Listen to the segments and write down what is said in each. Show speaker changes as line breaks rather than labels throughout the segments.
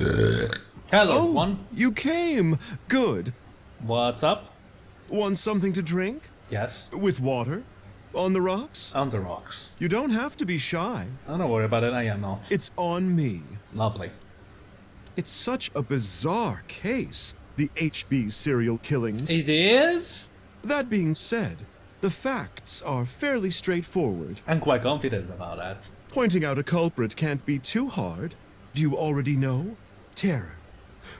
Hello,
Oh,
everyone.
you came. Good.
What's up?
Want something to drink?
Yes,
With water? On the rocks?
on the rocks.
You don't have to be shy.
Oh, don't worry about it, I am not.
It's on me.
Lovely.
It's such a bizarre case, the HB serial killings.
It is?
That being said, the facts are fairly straightforward.
I'm quite confident about that.
Pointing out a culprit can't be too hard. Do you already know? Terror.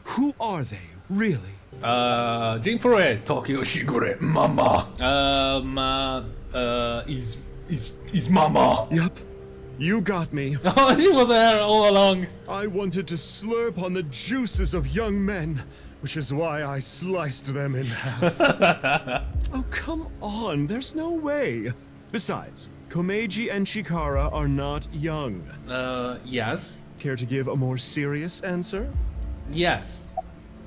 Who are they, really?
Jinfure, Tokyo Shigure, Mama. Is Mama.
Yup. You got me.
Oh, he was there all along.
I wanted to slurp on the juices of young men, which is why I sliced them in half. Oh, come on, there's no way. Besides, Komeiji and Chikara are not young.
Yes.
Care to give a more serious answer?
Yes.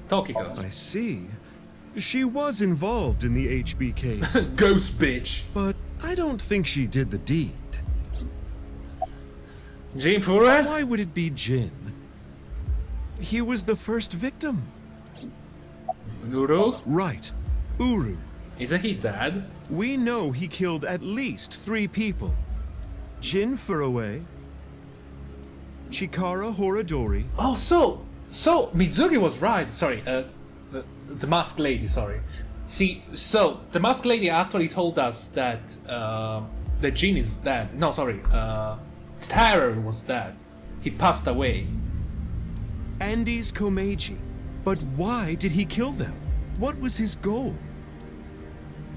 Tokyo.
I see. She was involved in the HB case,
Ghost bitch.
but I don't think she did the deed.
Jinfure?
Why would it be Jin? He was the first victim.
Uru?
Right. Uru.
Isn't he dead?
We know he killed at least 3 people. Jin Furue, Chikara Horadori,
Oh, so Mizuki was right. Sorry, the masked lady. Sorry. See, so the masked lady actually told us that the Jin is dead. No, sorry. Terror was dead. He passed away.
Andy's Komeiji. But why did he kill them? What was his goal?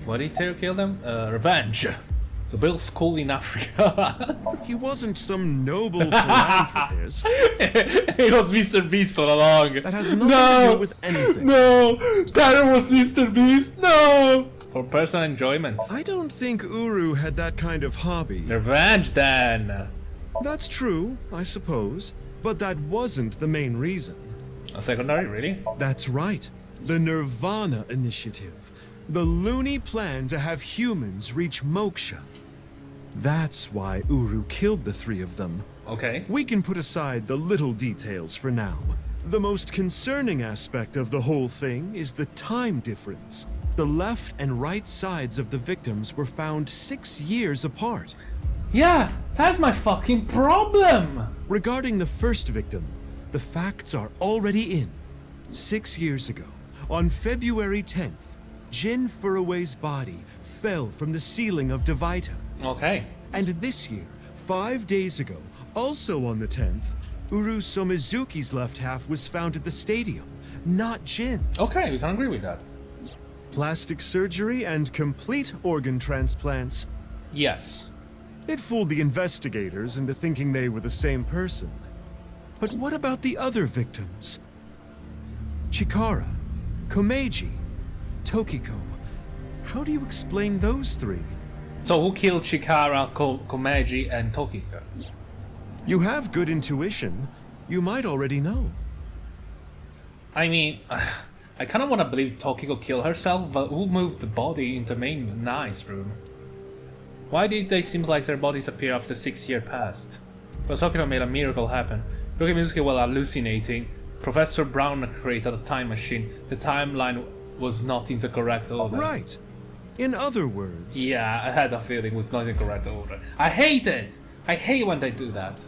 What did Terror kill them? Revenge. To build school in Africa.
He wasn't some noble philanthropist.
It was Mr. Beast all along.
That has nothing to do with anything.
No, Terror was Mr. Beast. No. For personal enjoyment.
I don't think Uru had that kind of hobby.
Revenge, then.
That's true, I suppose. But that wasn't the main reason.
A secondary, really?
That's right. The nirvanA initiative. The loony plan to have humans reach moksha. That's why Uru killed the 3 of them.
Okay.
We can put aside the little details for now. The most concerning aspect of the whole thing is the time difference. The left and right sides of the victims were found 6 years apart.
Yeah, that's my fucking problem.
Regarding the first victim, the facts are already in. 6 years ago, on February 10th, Jin Furue's body fell from the ceiling of Devaita.
Okay.
And this year, 5 days ago, also on the 10th, Uru Somizuki's left half was found at the stadium, not Jin's.
Okay, we can agree with that.
Plastic surgery and complete organ transplants.
Yes.
It fooled the investigators into thinking they were the same person. But what about the other victims? Chikara, Komeiji, Tokiko. How do you explain those 3?
So who killed Chikara, Komeiji, and Tokiko?
You have good intuition. You might already know.
I mean, I kind of want to believe Tokiko killed herself, but who moved the body into the main nice room? Why did they seem like their bodies appear after 6 years passed? Well, Tokiko made a miracle happen. Ryuki Mizuki while hallucinating. Professor Brown created a time machine. The timeline was not in the correct order.
Right. In other words...
Yeah, I had a feeling it was not in the correct order. I hate it! I hate when they do that.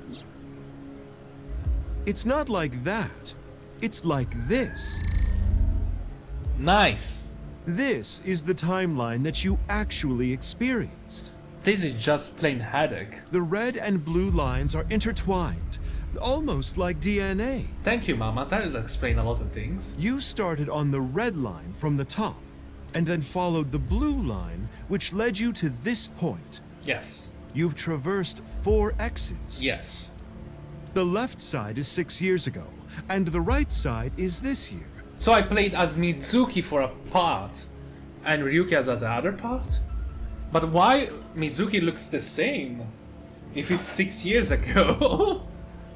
It's not like that. It's like this.
Nice.
This is the timeline that you actually experienced.
This is just plain headache.
The red and blue lines are intertwined, almost like DNA.
Thank you, Mama. That will explain a lot of things.
You started on the red line from the top, and then followed the blue line, which led you to this point.
Yes.
You've traversed 4 X's.
Yes.
The left side is 6 years ago, and the right side is this year.
So I played as Mizuki for a part, and Ryuki as the other part? But why Mizuki looks the same? If it's 6 years ago?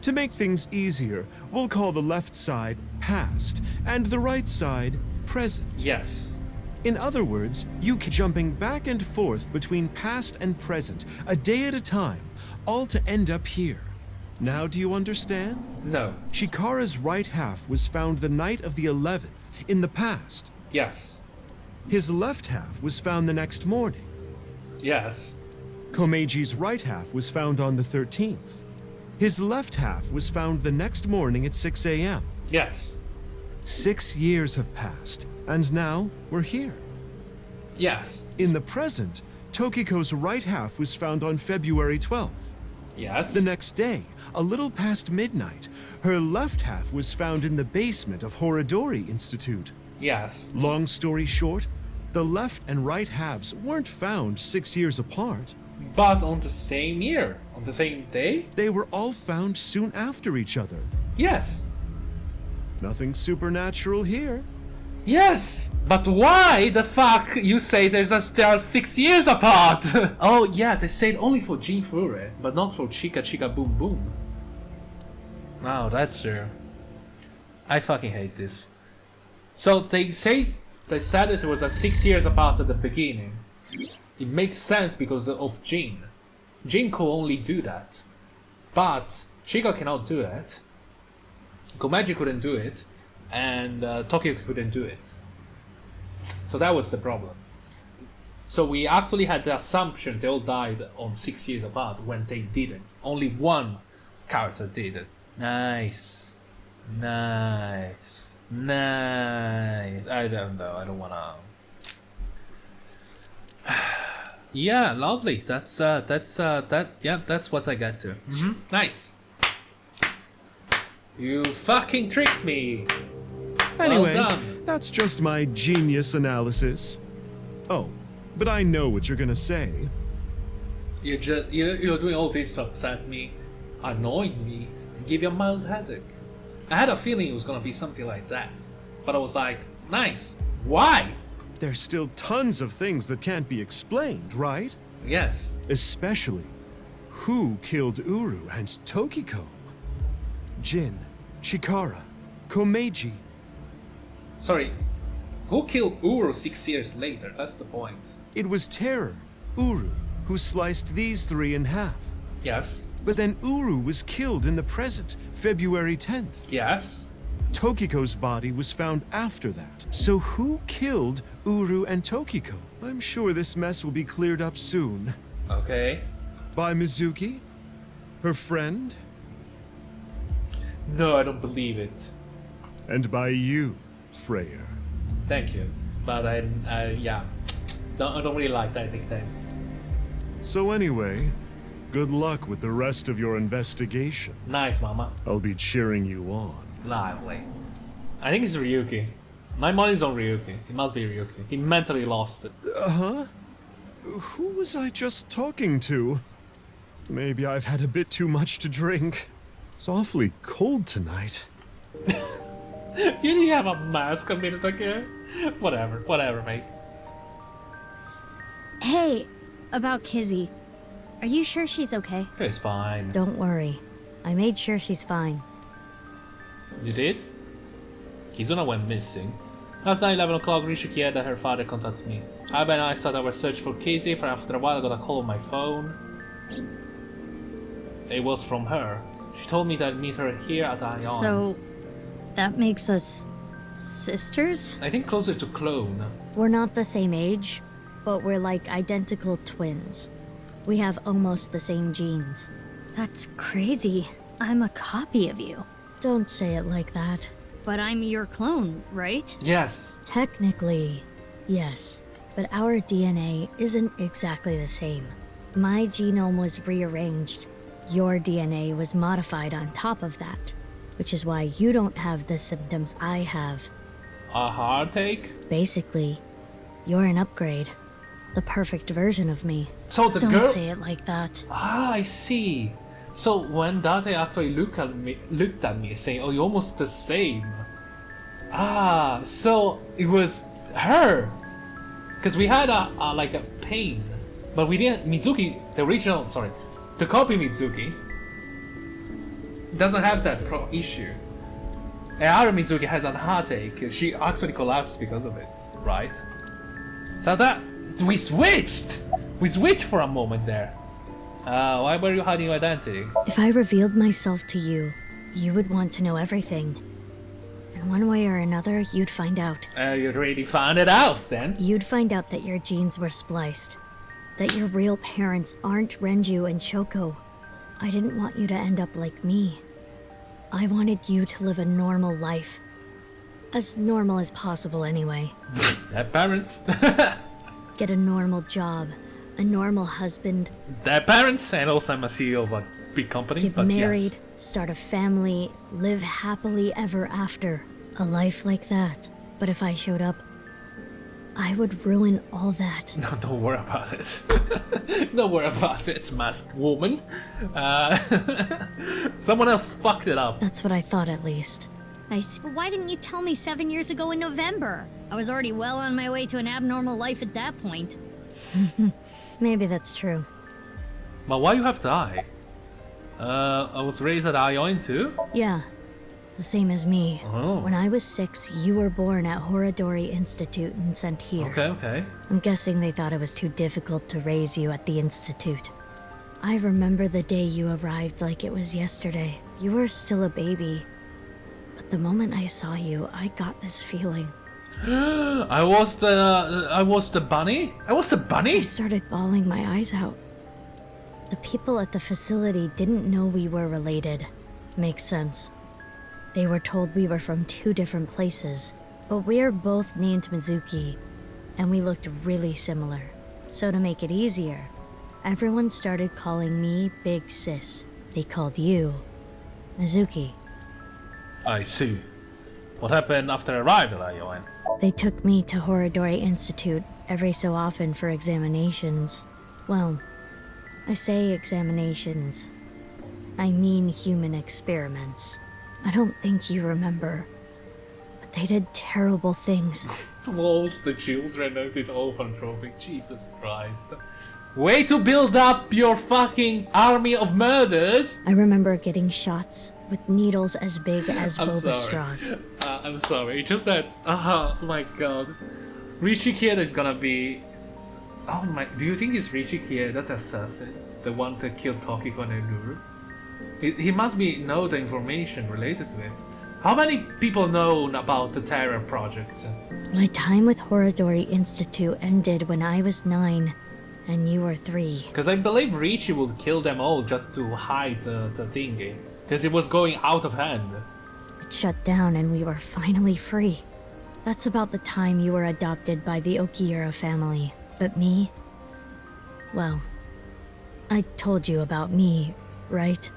To make things easier, we'll call the left side past, and the right side present.
Yes.
In other words, you keep jumping back and forth between past and present, a day at a time, all to end up here. Now do you understand?
No.
Chikara's right half was found the night of the 11th, in the past.
Yes.
His left half was found the next morning.
Yes.
Komeji's right half was found on the 13th. His left half was found the next morning at 6 a.m.
Yes.
6 years have passed, and now we're here.
Yes.
In the present, Tokiko's right half was found on February 12th.
Yes.
The next day, a little past midnight, her left half was found in the basement of Horidori Institute.
Yes.
Long story short, the left and right halves weren't found 6 years apart.
But on the same year? On the same day?
They were all found soon after each other.
Yes.
Nothing supernatural here.
Yes! But why the fuck you say they are 6 years apart? Oh yeah, they say it only for Jin Fure, but not for Chika Chika Boom Boom. No, that's true. I fucking hate this. So they said it was 6 years apart at the beginning. It makes sense because of Jin. Jin could only do that. But Chika cannot do it. Komeji couldn't do it. And Tokyo couldn't do it. So that was the problem. So we actually had the assumption they all died on 6 years apart when they didn't. Only one character did it. Nice. Nice. Nice. I don't know. I don't wanna. Yeah, lovely. That's what I got to. Nice. You fucking tricked me.
Anyway,
Well done.
that's just my genius analysis. Oh, but I know what you're gonna say.
You're doing all this to upset me, annoy me, and give you a mild headache. I had a feeling it was gonna be something like that, but I was like, nice. Why?
There's still tons of things that can't be explained, right?
Yes.
Especially, who killed Uru and Tokiko? Jin, Chikara, Komeji.
Sorry. Who killed Uru 6 years later? That's the point.
It was Terror, Uru, who sliced these three in half.
Yes.
But then Uru was killed in the present, February 10th.
Yes.
Tokiko's body was found after that. So who killed Uru and Tokiko? I'm sure this mess will be cleared up soon.
Okay.
By Mizuki? Her friend?
No, I don't believe it.
And by you, Freyr.
Thank you. But I don't really like that nickname.
So anyway, good luck with the rest of your investigation.
Nice, mama.
I'll be cheering you on.
Lively. I think it's Ryuki. My money's on Ryuki. It must be Ryuki. He mentally lost it.
Huh? Who was I just talking to? Maybe I've had a bit too much to drink. It's awfully cold tonight.
Did he have a mask a minute ago? Whatever, mate.
Hey, about Kizzy. Are you sure she's okay?
It's fine.
Don't worry. I made sure she's fine.
You did? Kizuna went missing. Last night, 11 o'clock, Rishiki had that her father contacted me. Aiba and I thought I was searching for Kizzy, for after a while I got a call on my phone. It was from her. She told me that I'd meet her here at Ion.
So, that makes us sisters?
I think closer to clone.
We're not the same age, but we're like identical twins. We have almost the same genes. That's crazy. I'm a copy of you. Don't say it like that. But I'm your clone, right?
Yes.
Technically, yes. But our DNA isn't exactly the same. My genome was rearranged. Your DNA was modified on top of that, which is why you don't have the symptoms I have.
A heartache?
Basically, you're an upgrade. The perfect version of me.
So the
Don't
girl...
say it like that.
Ah, I see. So when Date actually looked at me saying, "Oh, you're almost the same." Ah, so it was her. Because we had like a pain, but we didn't. Mizuki, the copy Mizuki doesn't have that issue. And our Mizuki has a heartache. She actually collapsed because of it, right? So that we switched for a moment there. Why were you hiding your identity?
If I revealed myself to you, you would want to know everything. And one way or another, you'd find out.
You already found it out, then.
You'd find out that your genes were spliced. That your real parents aren't Renju and Shoko. I didn't want you to end up like me. I wanted you to live a normal life. As normal as possible, anyway.
Their parents.
Get a normal job, a normal husband.
Their parents, and also I'm a CEO of a big company.
Get
but
married,
yes.
start a family, live happily ever after. A life like that. But if I showed up, I would ruin all that.
No, don't worry about it. Don't worry about it, masked woman. Someone else fucked it up.
That's what I thought, at least.
But why didn't you tell me 7 years ago in November? I was already well on my way to an abnormal life at that point.
Maybe that's true.
But why you have to die? I was raised at Ioin too?
Yeah, the same as me.
Oh.
When I was 6, you were born at Horadori Institute and sent here.
Okay.
I'm guessing they thought it was too difficult to raise you at the Institute. I remember the day you arrived like it was yesterday. You were still a baby. But the moment I saw you, I got this feeling.
I was the bunny? I was the bunny?
I started bawling my eyes out. The people at the facility didn't know we were related. Makes sense. They were told we were from 2 different places, but we're both named Mizuki, and we looked really similar. So to make it easier, everyone started calling me Big Sis. They called you Mizuki.
I see. What happened after I arrived at Ioin?
They took me to Horadori Institute every so often for examinations. Well, I say examinations. I mean human experiments. I don't think you remember, but they did terrible things.
Walls the children of this orphan trophy. Jesus Christ. Way to build up your fucking army of murders!
I remember getting shots with needles as big as
I'm
boba
sorry.
straws.
I'm sorry. It's just that. Oh my god. Rishi Kieda is gonna be. Oh my. Do you think it's Rishi Kieda, that assassin? The one that killed Tokiko and Enuru? He must know the information related to it. How many people know about the Terror Project?
My time with Horadori Institute ended when I was 9, and you were 3.
Because I believe Rishi would kill them all just to hide the thingy. Because it was going out of hand.
It shut down and we were finally free. That's about the time you were adopted by the Okiura family. But me? Well, I told you about me, right?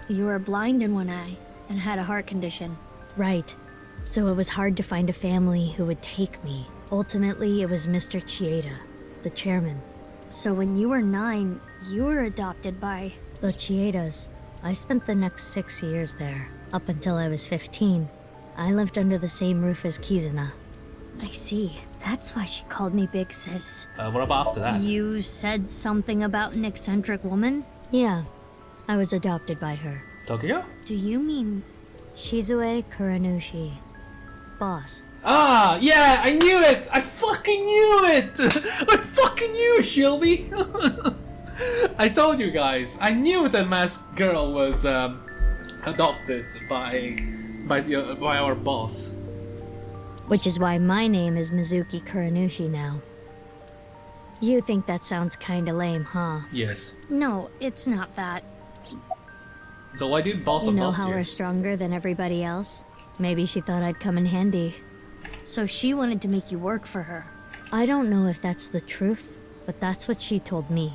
You were blind in one eye and had a heart condition.
Right. So it was hard to find a family who would take me. Ultimately, it was Mr. Chieda, the chairman.
So when you were 9, you were adopted by...
The Chiedas. I spent the next 6 years there. Up until I was 15. I lived under the same roof as Kizuna.
I see. That's why she called me Big Sis.
What about after that?
You said something about an eccentric woman?
Yeah. I was adopted by her.
Tokyo?
Do you mean...
Shizue Kuranushi. Boss.
Ah, yeah, I knew it! I fucking knew it! I fucking knew, Shelby! I told you guys, I knew the masked girl was adopted by our boss.
Which is why my name is Mizuki Kuranushi now. You think that sounds kinda lame, huh?
Yes.
No, it's not that.
So why did boss
You know
adopt
how
you?
we're stronger than everybody else? Maybe she thought I'd come in handy.
So she wanted to make you work for her.
I don't know if that's the truth, but that's what she told me.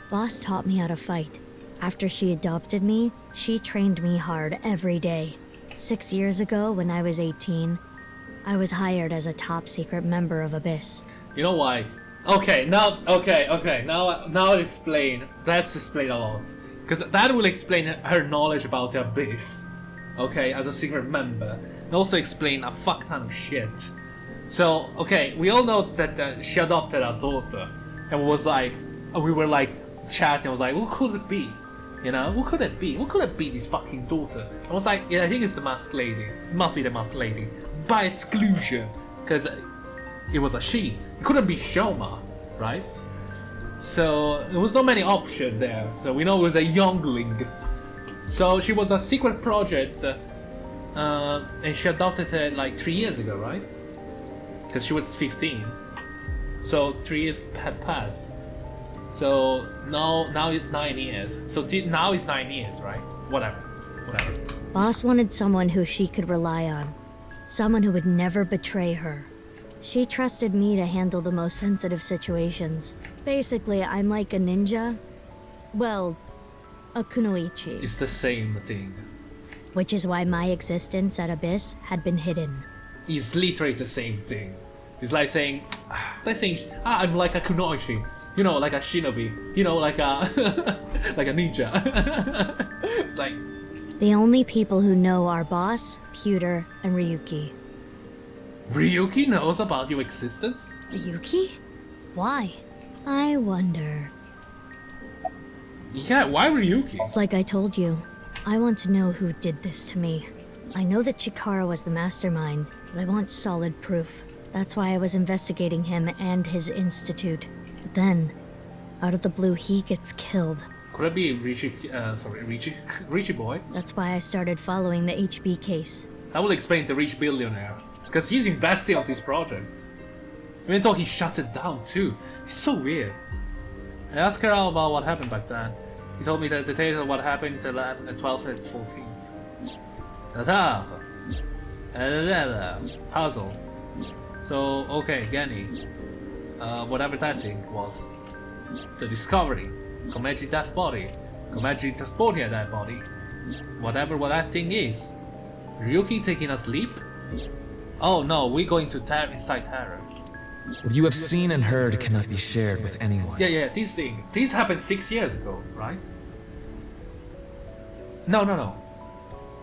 Boss taught me how to fight. After she adopted me, she trained me hard every day. 6 years ago, when I was 18, I was hired as a top secret member of Abyss.
You know why? Okay, now explain. Let's explain a lot. Because that will explain her knowledge about the Abyss. Okay, as a secret member. And also explain a fuck ton of shit. So, okay, we all know that she adopted a daughter. And we were like chatting, I was like, who could it be? You know, who could it be? Who could it be, this fucking daughter? I was like, yeah, I think it's the masked lady. It must be the masked lady. By exclusion. Because it was a she. It couldn't be Shoma, right? So there was not many options there. So we know it was a youngling. So she was a secret project, and she adopted it like 3 years ago, right? Because she was 15. So 3 years had passed. So now it's 9 years. So now it's 9 years, right? Whatever.
Boss wanted someone who she could rely on. Someone who would never betray her. She trusted me to handle the most sensitive situations. Basically, I'm like a ninja. Well, a kunoichi.
It's the same thing.
Which is why my existence at Abyss had been hidden.
It's literally the same thing. It's like saying, I'm like a kunoichi. You know, like a shinobi. You know, like a like a ninja. It's like
The only people who know are Boss, Pewter, and Ryuki.
Ryuki knows about your existence?
Ryuki? Why? I wonder.
Yeah, why Ryuki?
It's like I told you. I want to know who did this to me. I know that Chikara was the mastermind, but I want solid proof. That's why I was investigating him and his institute. But then, out of the blue, he gets killed.
Could it be Richie boy?
That's why I started following the HB case.
That will explain the rich billionaire. Because he's investing on this project. Even though he shut it down too. It's so weird. I asked her about what happened back then. He told me the details of what happened at 12 and 14. Puzzle. So, okay, Genny. Whatever that thing was. The discovery. Komeji dead body. Komeji transporting a dead body. Whatever what that thing is. Ryuki taking a sleep? Oh no, we're going to inside Terror.
What you have seen and heard cannot be shared with anyone.
Yeah, this happened 6 years ago, right? No.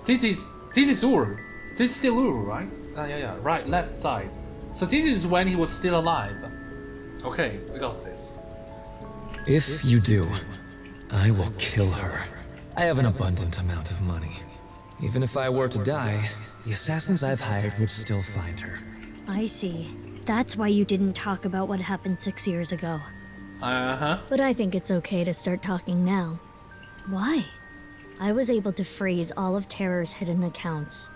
This is Uru. This is still Uru, right? Yeah, right, left side. So this is when he was still alive. Okay, we got this.
If you do, I will kill her. I have an abundant amount of money. Even if I were to die, the assassins I've hired would still find her.
I see. That's why you didn't talk about what happened 6 years ago.
Uh-huh.
But I think it's okay to start talking now. Why? I was able to freeze all of Terror's hidden accounts.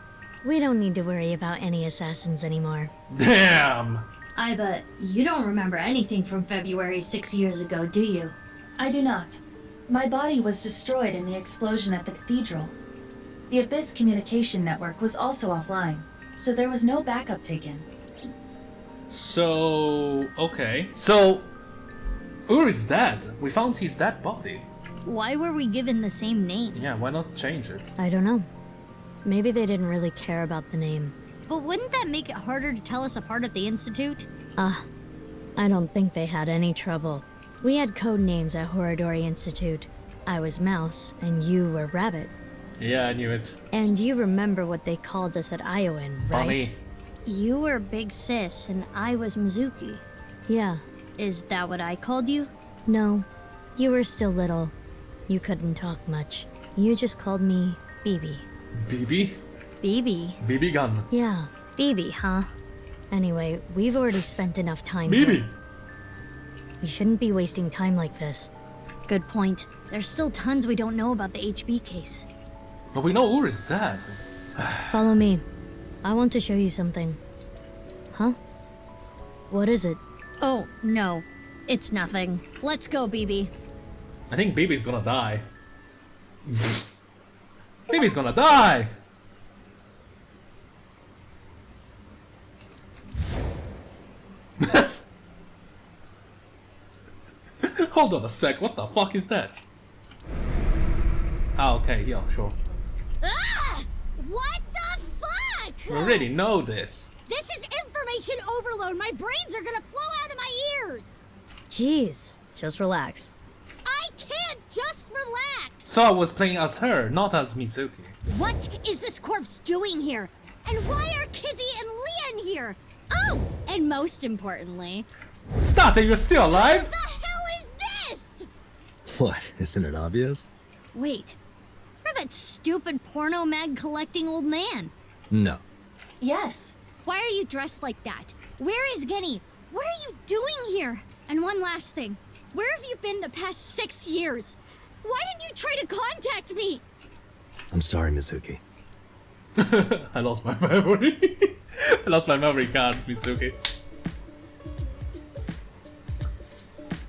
We don't need to worry about any assassins anymore.
Damn!
Aiba, you don't remember anything from February 6 years ago, do you?
I do not. My body was destroyed in the explosion at the cathedral. The Abyss communication network was also offline, so there was no backup taken.
So, okay. So, Ur is dead. We found his dead body.
Why were we given the same name?
Yeah, why not change it?
I don't know. Maybe they didn't really care about the name.
But wouldn't that make it harder to tell us apart at the Institute?
I don't think they had any trouble. We had code names at Horadori Institute. I was Mouse, and you were Rabbit.
Yeah, I knew it.
And you remember what they called us at Iowan, right?
Bunny.
You were Big Sis, and I was Mizuki.
Yeah.
Is that what I called you?
No. You were still little. You couldn't talk much. You just called me BB.
BB?
BB.
BB gun.
Yeah, BB, huh? Anyway, we've already spent enough time
BB!
here. We shouldn't be wasting time like this.
Good point. There's still tons we don't know about the HB case.
But we know Ur is dead.
Follow me. I want to show you something. Huh? What is it?
Oh, no. It's nothing. Let's go, BB.
I think BB's gonna die. BB's gonna die! Hold on a sec, what the fuck is that? Ah, okay, yeah, sure.
Ah! What the fuck?
We already know this.
This is information overload. My brains are gonna flow out of my ears.
Jeez, just relax.
I can't just relax.
So I was playing as her, not as Mizuki.
What is this corpse doing here? And why are Kizzy and Leon here? Oh, and most importantly,
Data, you're still
what
alive?
the hell is this?
What, isn't it obvious?
Wait, you're that stupid porno mag collecting old man.
No.
Yes.
Why are you dressed like that? Where is Genny? What are you doing here? And one last thing. Where have you been the past 6 years? Why didn't you try to contact me?
I'm sorry, Mizuki.
I lost my memory. I lost my memory card, Mizuki.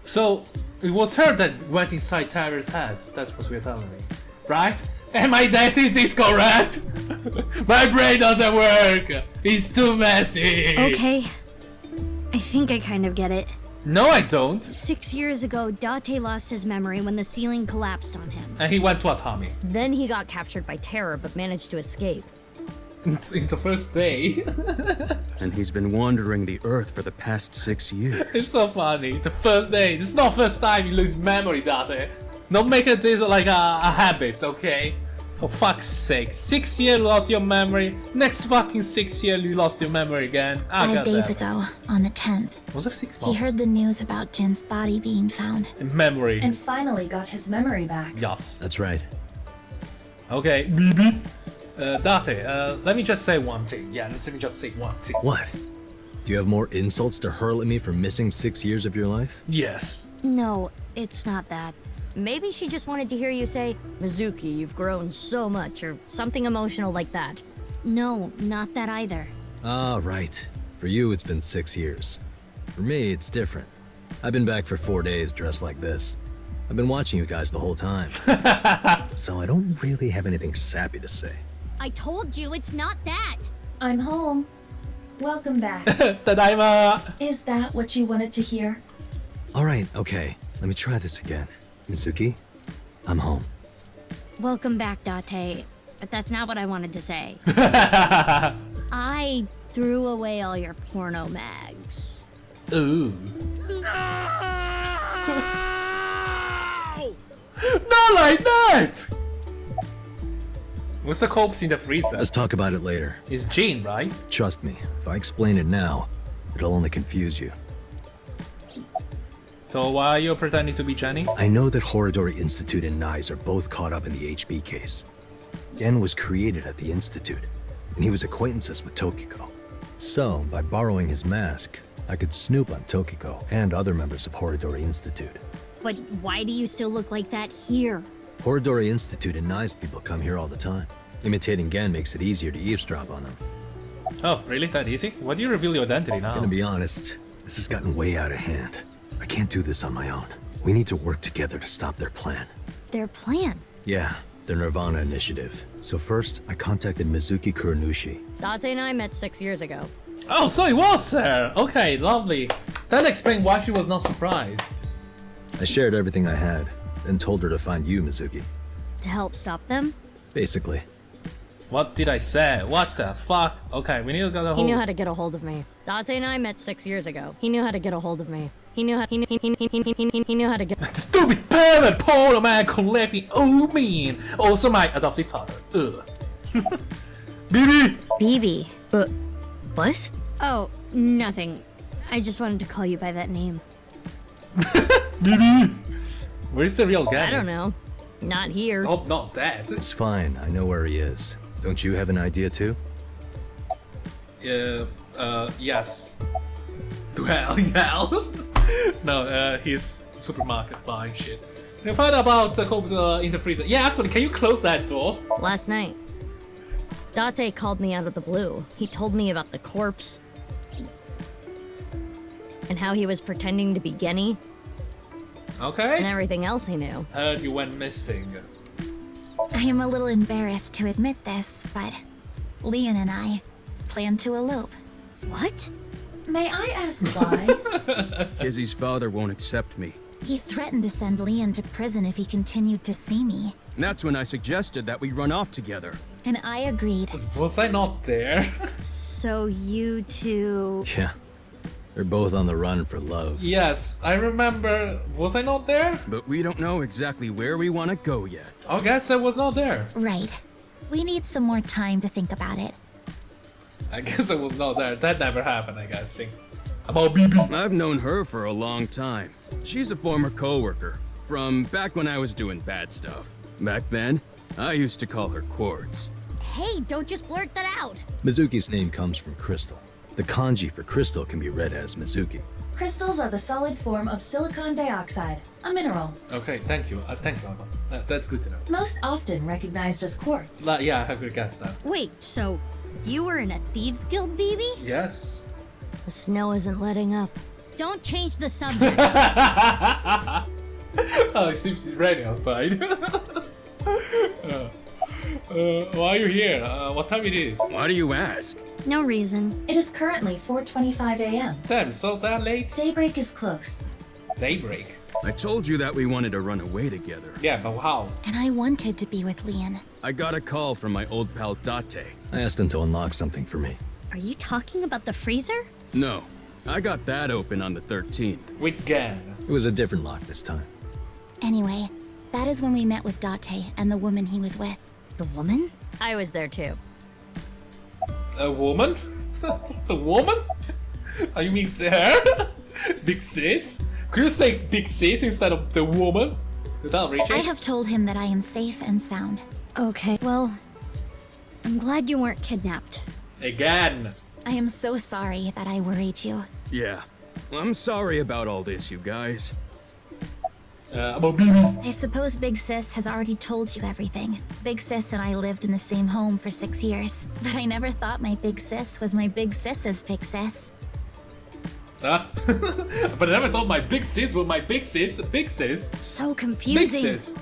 So, it was her that went inside Tyler's head. That's what we're telling me. Right? Am I dating this correct? My brain doesn't work. It's too messy.
Okay. I think I kind of get it.
No, I don't.
6 years ago, Date lost his memory when the ceiling collapsed on him.
And he went to Atami.
Then he got captured by terror but managed to escape.
In the first day.
And he's been wandering the earth for the past 6 years.
It's so funny. The first day. This is not first time you lose memory, Date. Don't make it this like a habit, okay? For fuck's sake. 6 years you lost your memory. Next fucking 6 years you lost your memory again.
5 days ago, on the 10th,
Was it 6 months?
he heard the news about Jin's body being found.
Memory.
And finally got his memory back.
Yes.
That's right.
Okay, BB. Date, let me just say one thing. Yeah, let me just say one thing.
What? Do you have more insults to hurl at me for missing 6 years of your life?
Yes.
No, it's not that. Maybe she just wanted to hear you say, Mizuki, you've grown so much, or something emotional like that.
No, not that either.
Ah, right. For you, it's been 6 years. For me, it's different. I've been back for 4 days dressed like this. I've been watching you guys the whole time. So I don't really have anything sappy to say.
I told you it's not that.
I'm home. Welcome back.
Tadaima.
Is that what you wanted to hear?
All right, okay. Let me try this again. Mizuki, I'm home.
Welcome back, Date. But that's not what I wanted to say. I threw away all your porno mags.
Ooh. Not like that! What's the corpse in the freezer?
Let's talk about it later.
It's Jean, right?
Trust me, if I explain it now, it'll only confuse you.
So why are you pretending to be Jenny?
I know that Horidori Institute and Nyes are both caught up in the HB case. Gen was created at the Institute, and he was acquaintances with Tokiko. So, by borrowing his mask, I could snoop on Tokiko and other members of Horidori Institute.
But why do you still look like that here?
Horidori Institute and Nyes people come here all the time. Imitating Gen makes it easier to eavesdrop on them.
Oh, really? That easy? Why do you reveal your identity now?
Gonna be honest, this has gotten way out of hand. I can't do this on my own. We need to work together to stop their plan.
Their plan?
Yeah, their nirvanA initiative. So first, I contacted Mizuki Kuronushi.
Date and I met 6 years ago.
Oh, so it was her! Okay, lovely. That explains why she was not surprised.
I shared everything I had, then told her to find you, Mizuki.
To help stop them?
Basically.
What did I say? What the fuck? Okay, we need to get a hold.
He knew how to get a hold of me. Date and I met 6 years ago. He knew how to get a hold of me. He knew how to get.
The stupid pervert porno man collecting old men. Also my adoptive father. Ugh. BB!
BB. What?
Oh, nothing. I just wanted to call you by that name.
BB! Where's the real guy?
I don't know. Not here.
Hope not that.
It's fine, I know where he is. Don't you have an idea too?
Yes. Well. No, he's supermarket buying shit. You find out about the corpse in the freezer. Yeah, actually, can you close that door?
Last night. Date called me out of the blue. He told me about the corpse. And how he was pretending to be Genny.
Okay.
And everything else he knew.
Heard you went missing.
I am a little embarrassed to admit this, but Leon and I plan to elope.
What?
May I ask why?
Kizzy's father won't accept me.
He threatened to send Leon to prison if he continued to see me.
And that's when I suggested that we run off together.
And I agreed.
Was I not there?
So you two...
Yeah. They're both on the run for love.
Yes, I remember. Was I not there?
But we don't know exactly where we want to go yet.
I guess I was not there.
Right. We need some more time to think about it.
I guess I was not there. That never happened, I guess. About BB.
I've known her for a long time. She's a former coworker from back when I was doing bad stuff. Back then, I used to call her Quartz.
Hey, don't just blurt that out.
Mizuki's name comes from crystal. The kanji for crystal can be read as Mizuki.
Crystals are the solid form of silicon dioxide, a mineral,
Okay, thank you. Thank you, Anna. That's good to know.
most often recognized as quartz.
Yeah, I could guess that.
Wait, so you were in a Thieves Guild, baby?
Yes.
The snow isn't letting up.
Don't change the subject.
Oh, it seems raining outside. Why are you here? What time it is?
Why do you ask?
No reason.
It is currently 4:25 a.m.
Damn, so that late?
Daybreak is close.
Daybreak.
I told you that we wanted to run away together.
Yeah, but how?
And I wanted to be with Leon.
I got a call from my old pal Date.
I asked him to unlock something for me.
Are you talking about the freezer?
No, I got that open on the 13th.
With Gan.
It was a different lock this time.
Anyway, that is when we met with Date and the woman he was with.
The woman?
I was there too.
A woman? A woman? Oh, you mean her? Big sis? Could you say big sis instead of the woman? Without reaching?
I have told him that I am safe and sound.
Okay, well, I'm glad you weren't kidnapped.
Again.
I am so sorry that I worried you.
Yeah, I'm sorry about all this, you guys.
About Bibi.
I suppose Big Sis has already told you everything. Big Sis and I lived in the same home for 6 years, but I never thought my Big Sis was my Big Sis's Big Sis.
But I never thought my big sis was my big sis. Big sis.
So
Big
confusing.
sis.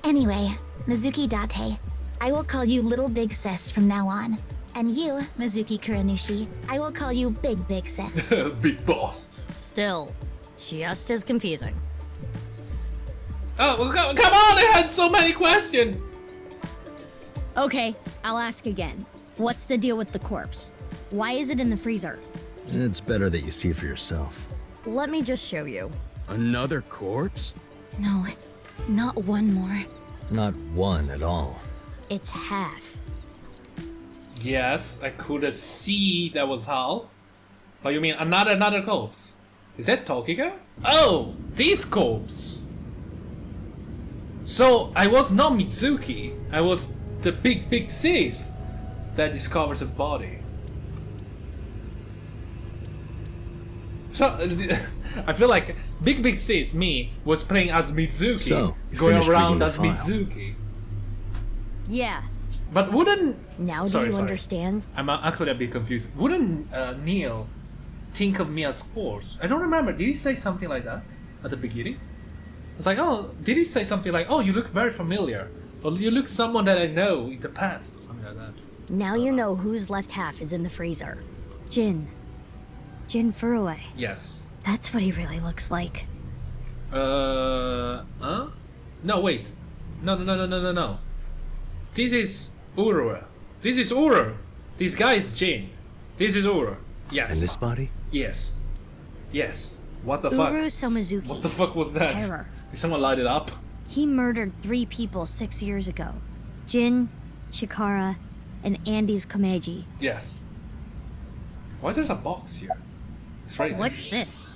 Anyway, Mizuki Date, I will call you Little Big Sis from now on. And you, Mizuki Kuranushi, I will call you Big Big Sis.
Big boss.
Still, just as confusing.
Oh, well, come on! I had so many questions.
Okay, I'll ask again. What's the deal with the corpse? Why is it in the freezer?
It's better that you see for yourself.
Let me just show you.
Another corpse?
No, not one more.
Not one at all.
It's half.
Yes, I could see that was half. But you mean another corpse? Is that Tokika? Oh, this corpse. So I was not Mizuki. I was the big sis that discovers a body. So I feel like big sis, me, was playing as Mizuki,
So, you
going
finished
around
reading the
as
file?
Mizuki.
Yeah.
But wouldn't
Now
Sorry,
do you
sorry.
understand?
I'm actually a bit confused. Wouldn't Neil think of me as horse? I don't remember. Did he say something like that at the beginning? It's like, oh, did he say something like, oh, you look very familiar, or you look someone that I know in the past, or something like that?
Now you know whose left half is in the freezer. Jin. Jin Furue.
Yes.
That's what he really looks like.
Huh? No, wait. No. This is Uru. This is Uru. This guy is Jin. This is Uru. Yes.
And this body?
Yes. Yes. What the fuck?
Uru Somizuki.
What the fuck was that?
Terror.
Did someone light it up?
He murdered 3 people 6 years ago. Jin, Chikara, and Andy's Komeiji.
Yes. Why is there a box here? It's right
What's this?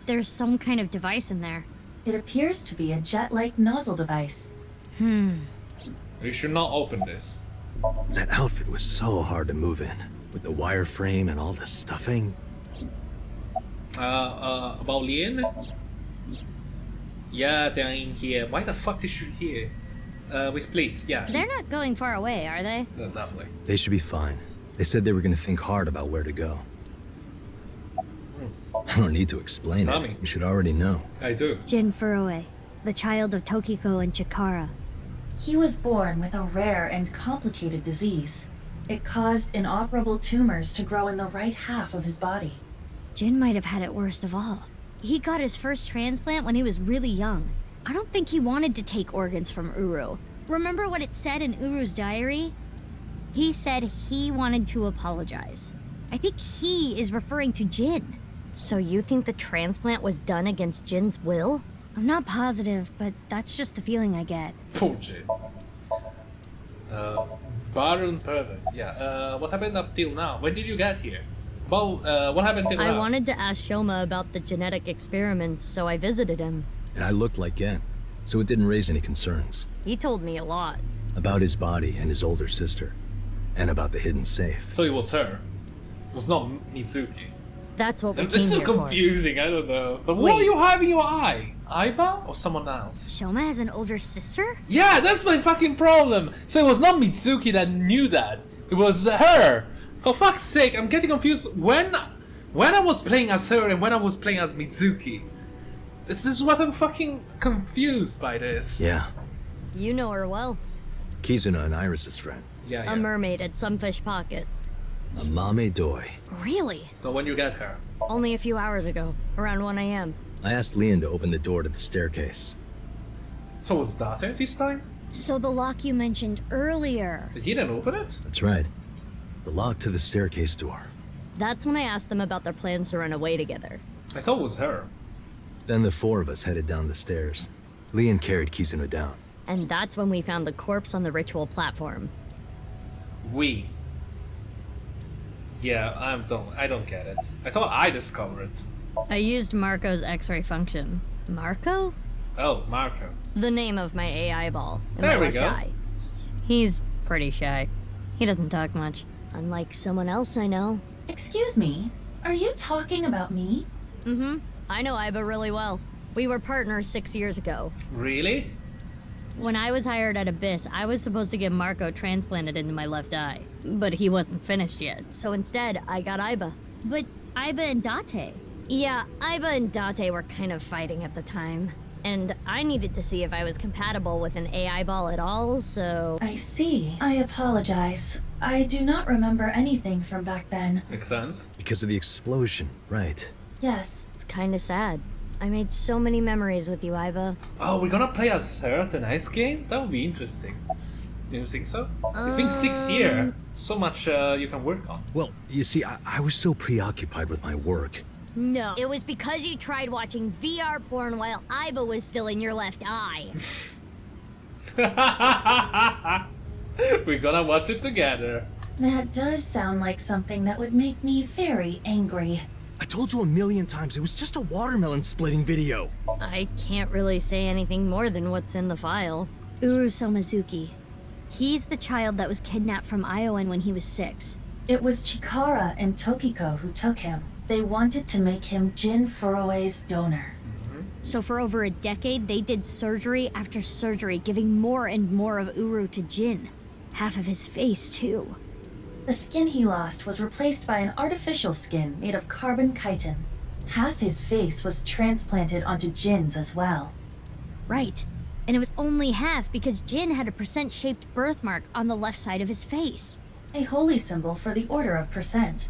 There's some kind of device in there.
It appears to be a jet-like nozzle device.
We should not open this.
That outfit was so hard to move in, with the wireframe and all the stuffing.
About Lien? Yeah, they're in here. Why the fuck is she here? We split, yeah.
They're not going far away, are they?
Definitely.
They should be fine. They said they were gonna think hard about where to go. I don't need to explain
Tell me.
it. You should already know.
I do.
Jin Furue, the child of Tokiko and Chikara.
He was born with a rare and complicated disease. It caused inoperable tumors to grow in the right half of his body.
Jin might have had it worst of all. He got his first transplant when he was really young. I don't think he wanted to take organs from Uru. Remember what it said in Uru's diary? He said he wanted to apologize. I think he is referring to Jin.
So you think the transplant was done against Jin's will?
I'm not positive, but that's just the feeling I get.
Poor Jin. Baron Pervert, yeah. What happened up till now? When did you get here? Well, what happened till now?
I wanted to ask Shoma about the genetic experiments, so I visited him.
And I looked like Gen, so it didn't raise any concerns.
He told me a lot.
About his body and his older sister. And about the hidden safe.
So it was her. It was not Mizuki.
That's what we
This is
came
so
here for.
confusing, I don't know. But what
Wait.
do you have in your eye? Aiba or someone else?
Shoma has an older sister?
Yeah, that's my fucking problem. So it was not Mizuki that knew that. It was her. For fuck's sake, I'm getting confused when I was playing as her and when I was playing as Mizuki. This is what I'm fucking confused by this.
Yeah,
You know her well.
Kizuna and Iris's friend.
Yeah.
A mermaid at some fish pocket.
A mame doi.
Really?
So when you get her.
Only a few hours ago, around 1 a.m.
I asked Leon to open the door to the staircase.
So was that it this time?
So the lock you mentioned earlier.
Did he then open it?
That's right. The lock to the staircase door.
That's when I asked them about their plans to run away together.
I thought it was her.
Then the four of us headed down the stairs. Leon carried Kizuna down.
And that's when we found the corpse on the ritual platform.
We. Yeah, I don't get it. I thought I discovered it.
I used Marco's X-ray function. Marco?
Oh, Marco.
The name of my AI ball in
There
my
we
left
go.
eye. He's pretty shy. He doesn't talk much. Unlike someone else I know.
Excuse me, are you talking about me?
Mm-hmm. I know Aiba really well. We were partners 6 years ago.
Really?
When I was hired at Abyss, I was supposed to get Marco transplanted into my left eye. But he wasn't finished yet. So instead, I got Aiba.
But Aiba and Date.
Yeah, Aiba and Date were kind of fighting at the time. And I needed to see if I was compatible with an AI ball at all, so...
I see. I apologize. I do not remember anything from back then.
Makes sense.
Because of the explosion, right.
Yes.
It's kinda sad. I made so many memories with you, Aiba.
Oh, we're gonna play as her at the next game? That would be interesting. You think so? It's been 6 years. So much you can work on.
Well, you see, I was so preoccupied with my work.
No. It was because you tried watching VR porn while Aiba was still in your left eye.
We're gonna watch it together.
That does sound like something that would make me very angry.
I told you 1,000,000 times, it was just a watermelon splitting video.
I can't really say anything more than what's in the file.
Uru Somizuki. He's the child that was kidnapped from Iowan when he was 6.
It was Chikara and Tokiko who took him. They wanted to make him Jin Furue's donor.
So for over a decade, they did surgery after surgery, giving more and more of Uru to Jin. Half of his face, too.
The skin he lost was replaced by an artificial skin made of carbon chitin. Half his face was transplanted onto Jin's as well.
Right. And it was only half because Jin had a percent-shaped birthmark on the left side of his face.
A holy symbol for the Order of Percent.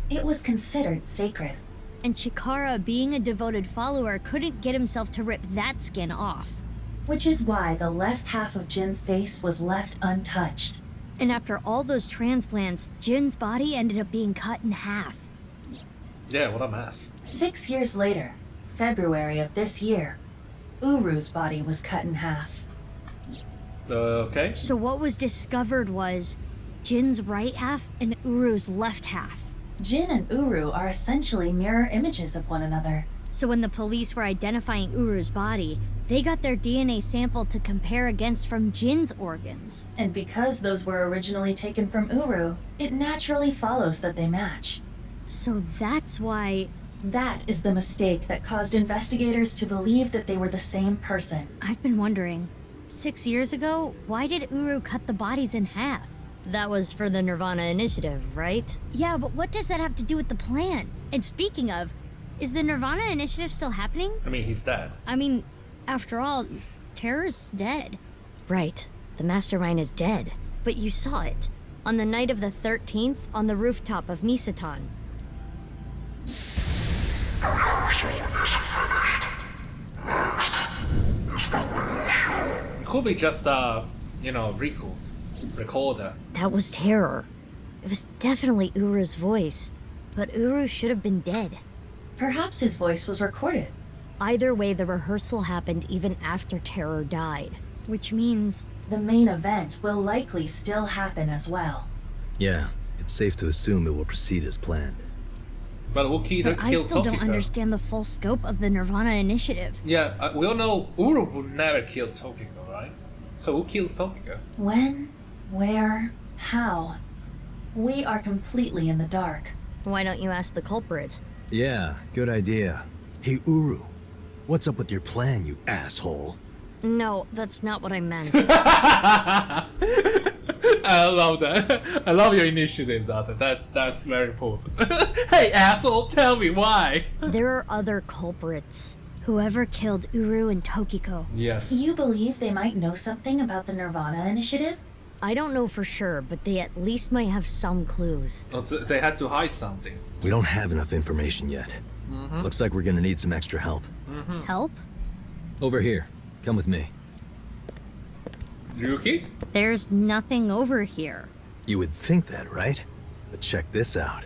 It was considered sacred.
And Chikara, being a devoted follower, couldn't get himself to rip that skin off.
Which is why the left half of Jin's face was left untouched.
And after all those transplants, Jin's body ended up being cut in half.
Yeah, what a mess.
6 years later, February of this year, Uru's body was cut in half.
Okay.
So what was discovered was Jin's right half and Uru's left half.
Jin and Uru are essentially mirror images of one another.
So when the police were identifying Uru's body, they got their DNA sample to compare against from Jin's organs.
And because those were originally taken from Uru, it naturally follows that they match.
So that's why...
That is the mistake that caused investigators to believe that they were the same person.
I've been wondering, 6 years ago, why did Uru cut the bodies in half?
That was for the nirvanA initiative, right?
Yeah, but what does that have to do with the plan? And speaking of, is the nirvanA initiative still happening?
I mean, he's dead.
I mean, after all, Terror's dead.
Right. The mastermind is dead.
But you saw it.
On the night of the 13th, on the rooftop of Misatan.
It could be just recorder.
That was Terror. It was definitely Uru's voice. But Uru should have been dead.
Perhaps his voice was recorded.
Either way, the rehearsal happened even after Terror died.
Which means...
The main event will likely still happen as well.
Yeah, it's safe to assume it will proceed as planned.
But we'll
But I still don't understand the full scope of the nirvanA initiative.
Yeah, we all know Uru would never kill Tokiko, right? So who killed Tokiko?
When? Where? How? We are completely in the dark.
Why don't you ask the culprit?
Yeah, good idea. Hey, Uru, what's up with your plan, you asshole?
No, that's not what I meant.
I love that. I love your initiative, Data. That's very important. Hey, asshole, tell me why.
There are other culprits. Whoever killed Uru and Tokiko.
Yes.
You believe they might know something about the nirvanA initiative?
I don't know for sure, but they at least might have some clues.
Oh, they had to hide something.
We don't have enough information yet. Looks like we're gonna need some extra help.
Help?
Over here. Come with me.
Ryuki?
There's nothing over here.
You would think that, right? But check this out.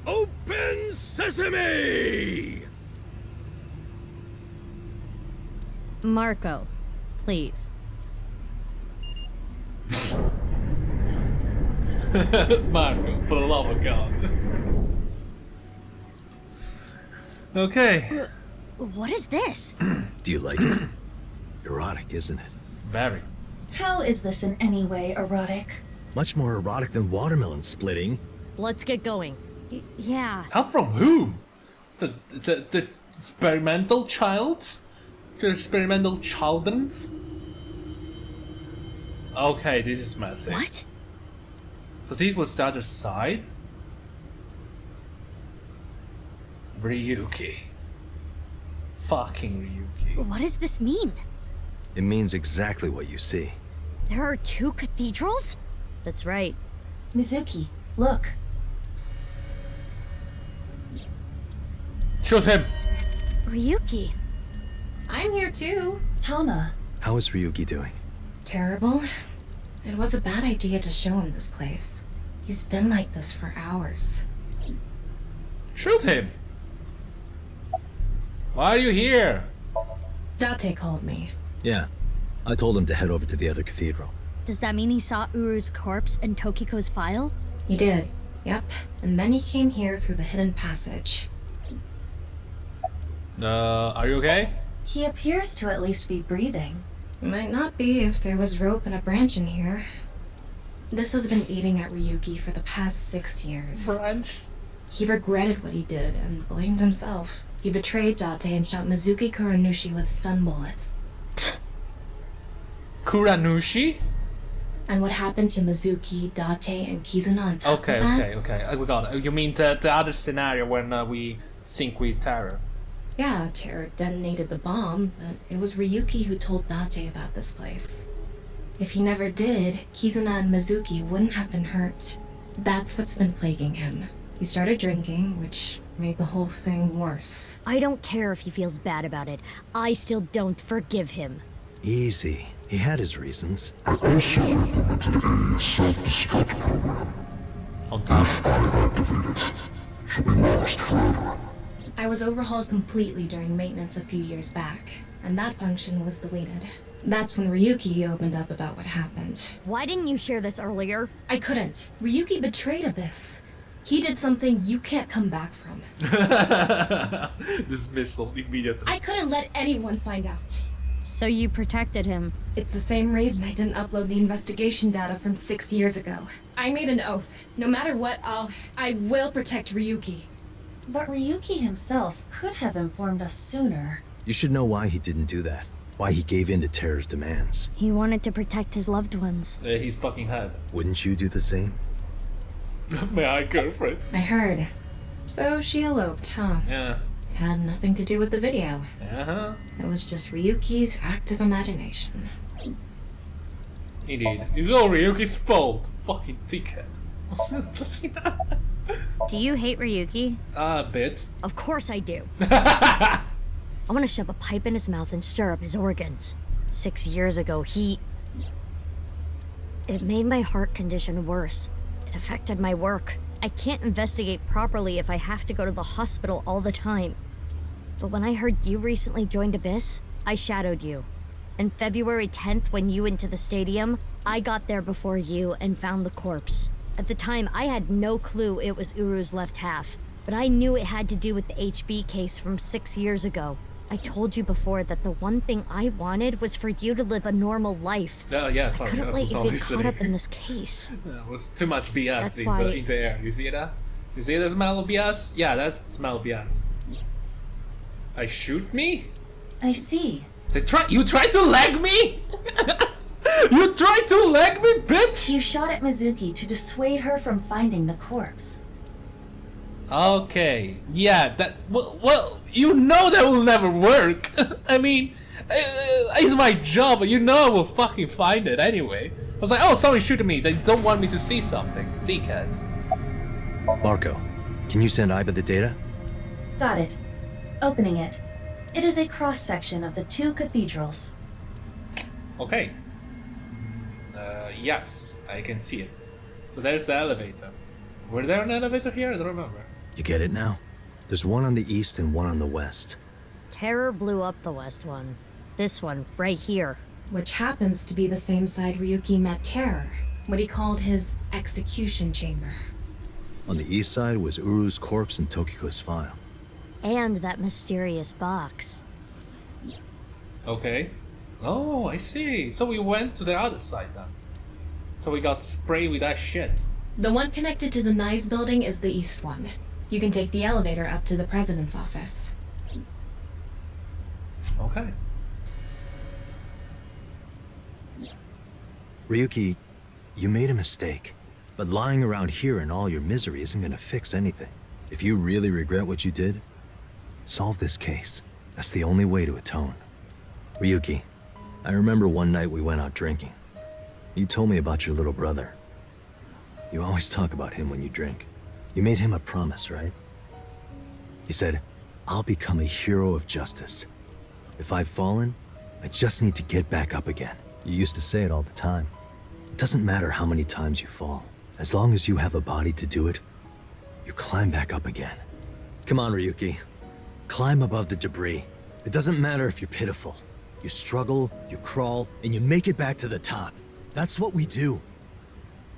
Open sesame!
Marco, please.
Marco, for the love of God. Okay.
What is this?
Do you like it? Erotic, isn't it?
Very.
How is this in any way erotic?
Much more erotic than watermelon splitting.
Let's get going.
Yeah.
Help from whom? The experimental child? The experimental children? Okay, this is messy.
What?
So this was the other side? Ryuki. Fucking Ryuki.
What does this mean?
It means exactly what you see.
There are 2 cathedrals?
That's right.
Mizuki, look.
Shoot him!
Ryuki.
I'm here too.
Tama,
How is Ryuki doing?
Terrible. It was a bad idea to show him this place. He's been like this for hours.
Shoot him! Why are you here?
Date called me.
Yeah. I told him to head over to the other cathedral.
Does that mean he saw Uru's corpse and Tokiko's file?
He did. Yep. And then he came here through the hidden passage.
Are you okay?
he appears to at least be breathing.
It might not be if there was rope and a branch in here. This has been eating at Ryuki for the past 6 years.
French?
He regretted what he did and blamed himself. He betrayed Date and shot Mizuki Kuranushi with stun bullets.
Kuranushi?
And what happened to Mizuki, Date, and Kizuna on top
Okay,
of that?
okay. We got it. You mean the other scenario when we sync with Terror?
Yeah, Terror detonated the bomb, but it was Ryuki who told Date about this place. If he never did, Kizuna and Mizuki wouldn't have been hurt. That's what's been plaguing him. He started drinking, which made the whole thing worse.
I don't care if he feels bad about it. I still don't forgive him.
Easy. He had his reasons.
On top.
I was overhauled completely during maintenance a few years back, and that function was deleted. That's when Ryuki opened up about what happened.
Why didn't you share this earlier?
I couldn't. Ryuki betrayed Abyss. He did something you can't come back from.
Dismissal immediately.
I couldn't let anyone find out.
So you protected him.
It's the same reason I didn't upload the investigation data from 6 years ago. I made an oath. No matter what, I will protect Ryuki.
But Ryuki himself could have informed us sooner.
You should know why he didn't do that. Why he gave in to Terror's demands.
He wanted to protect his loved ones.
His fucking head.
Wouldn't you do the same?
My girlfriend.
I heard. So she eloped, huh?
Yeah.
It had nothing to do with the video.
Uh-huh.
It was just Ryuki's active imagination.
Indeed. It's all Ryuki's fault. Fucking dickhead.
Do you hate Ryuki?
A bit.
Of course I do. I want to shove a pipe in his mouth and stir up his organs. 6 years ago, It made my heart condition worse. It affected my work. I can't investigate properly if I have to go to the hospital all the time. But when I heard you recently joined Abyss, I shadowed you. And February 10th, when you went to the stadium, I got there before you and found the corpse. At the time, I had no clue it was Uru's left half, but I knew it had to do with the HB case from 6 years ago. I told you before that the one thing I wanted was for you to live a normal life.
Yeah, sorry.
I couldn't let you get caught up in this case.
It was too much BS
That's
in
why-
the air. You see that? You see the smell of BS? Yeah, that's the smell of BS. I shoot me?
I see.
You tried to leg me? You tried to leg me, bitch?
You shot at Mizuki to dissuade her from finding the corpse.
Okay, yeah, well, you know that will never work. I mean, it's my job, but you know I will fucking find it anyway. I was like, oh, someone shooting me, they don't want me to see something. Dickheads.
Marco, can you send Aiba the data?
Got it. Opening it. It is a cross-section of the two cathedrals.
Okay. Yes, I can see it. So there's the elevator. Were there an elevator here? I don't remember.
You get it now? There's one on the east and one on the west.
Terror blew up the west one. This one, right here.
Which happens to be the same side Ryuki met Terror, what he called his execution chamber.
On the east side was Uru's corpse and Tokiko's file.
And that mysterious box.
Okay. Oh, I see. So we went to the other side then. So we got sprayed with that shit.
The one connected to the NICE building is the east one. You can take the elevator up to the president's office.
Okay.
Ryuki, you made a mistake. But lying around here in all your misery isn't gonna fix anything. If you really regret what you did, solve this case. That's the only way to atone. Ryuki, I remember one night we went out drinking. You told me about your little brother. You always talk about him when you drink. You made him a promise, right? You said, I'll become a hero of justice. If I've fallen, I just need to get back up again. You used to say it all the time. It doesn't matter how many times you fall. As long as you have a body to do it, you climb back up again. Come on, Ryuki. Climb above the debris. It doesn't matter if you're pitiful. You struggle, you crawl, and you make it back to the top. That's what we do.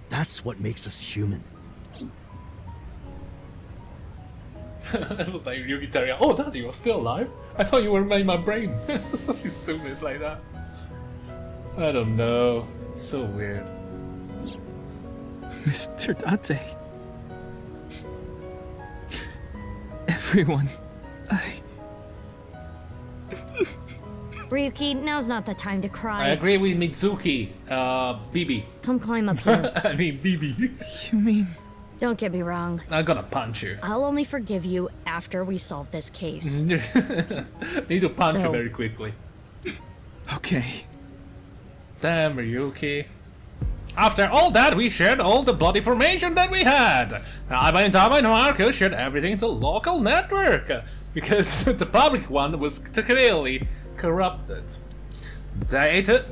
That's what makes us human.
It was like Ryuki telling, oh, Dad, you were still alive? I thought you were in my brain. Something stupid like that. I don't know. So weird.
Mr. Date. Everyone,
Ryuki, now's not the time to cry.
I agree with Mizuki. BB.
Come climb up here.
I mean, BB.
You mean...
Don't get me wrong.
I'm gonna punch you.
I'll only forgive you after we solve this case.
Need to punch you
So-
very quickly.
Okay.
Damn, Ryuki. After all that, we shared all the blood information that we had. Aiba and Tama and Marco shared everything to the local network, because the public one was clearly corrupted. Data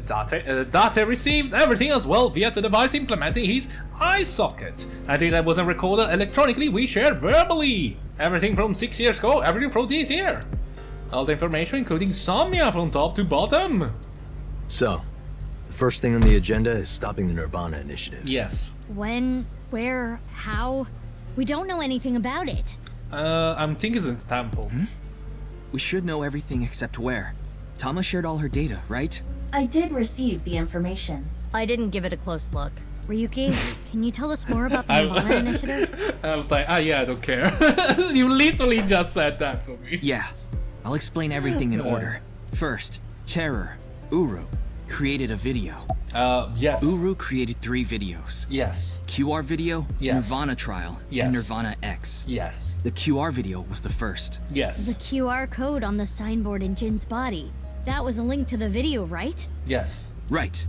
received everything as well via the device implementing his eye socket. And data wasn't recorded electronically, we shared verbally. Everything from 6 years ago, everything from this year. All the information including Somnia from top to bottom.
So, the first thing on the agenda is stopping the nirvanA initiative.
Yes.
When, where, how? We don't know anything about it.
I'm thinking it's in the temple.
We should know everything except where. Tama shared all her data, right?
I did receive the information.
I didn't give it a close look.
Ryuki, can you tell us more about the nirvanA initiative?
I was like, yeah, I don't care. You literally just said that for me.
Yeah. I'll explain everything in order. First, Terror, Uru, created a video.
Yes.
Uru created 3 videos.
Yes.
QR video,
Yes.
nirvanA trial,
Yes.
and nirvanA X.
Yes.
The QR video was the first.
Yes.
The QR code on the signboard in Jin's body. That was a link to the video, right?
Yes.
Right.